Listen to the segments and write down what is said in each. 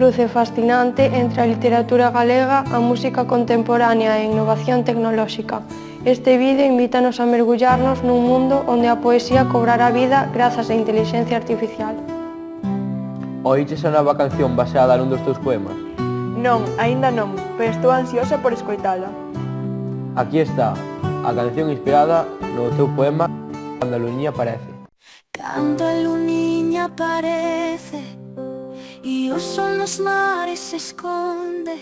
cruce fascinante entre a literatura galega, a música contemporánea e a innovación tecnolóxica. Este vídeo invítanos a mergullarnos nun mundo onde a poesía cobrará vida grazas á inteligencia artificial. Oíches a nova canción baseada nun dos teus poemas? Non, aínda non, pero estou ansiosa por escoitala. Aquí está, a canción inspirada no teu poema Cando a Luña aparece. Cando a luñiña aparece e o sol nos mares se esconde,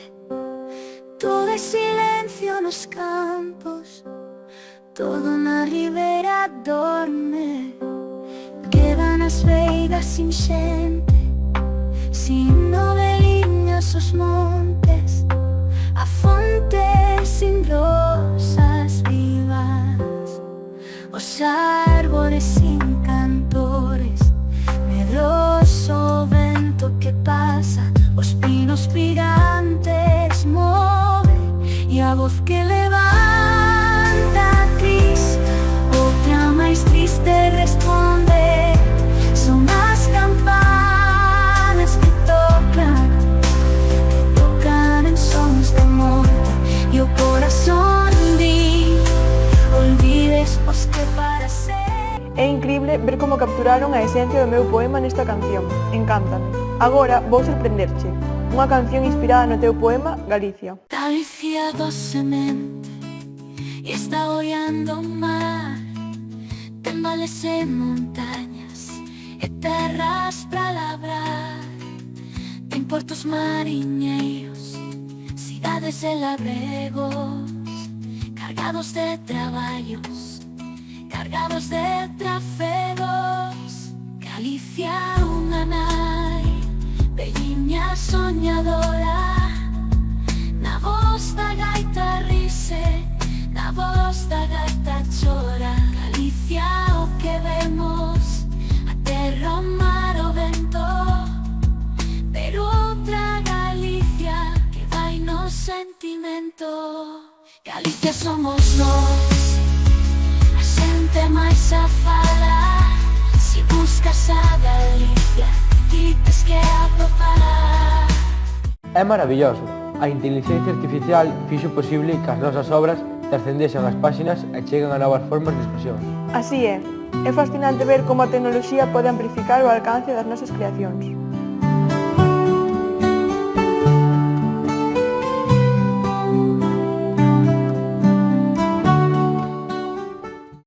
todo é silencio nos campos, todo na ribera dorme. Quedan as veigas sin xente, sin noveliñas os montes, a fonte sin rosas vivas, os árbores sin cantores, medroso o vento que pasa, os pinos pirantes move, e a voz que levanta a cris, outra máis triste responde. Son as campanas que tocan en sons de monte, e o corazón di, olvides os que para ser. É incrible ver como capturaron a esencia do meu poema nesta canción. Encántame. Agora vou sorprenderche. Unha canción inspirada no teu poema Galicia. Galicia docemente e está ollando o mar, ten vales e montañas e terras pra labrar, ten portos mariñeiros, cidades e labregos, cargados de traballos, cargados de trafegos. Galicia unha nai, velliña soñadora, na voz da gaita rise, na voz da gaita chora. Galicia o que vemos, a terra, o mar, o vento, pero outra Galicia que vai no sentimento. Galicia somos nós, a xente máis afala. Si buscas a Galicia, dites que atopará. É maravilloso. A inteligencia artificial fixo posible que as nosas obras trascendesen as páxinas e cheguen a novas formas de expresión. Así é fascinante ver como a tecnoloxía pode amplificar o alcance das nosas creacións.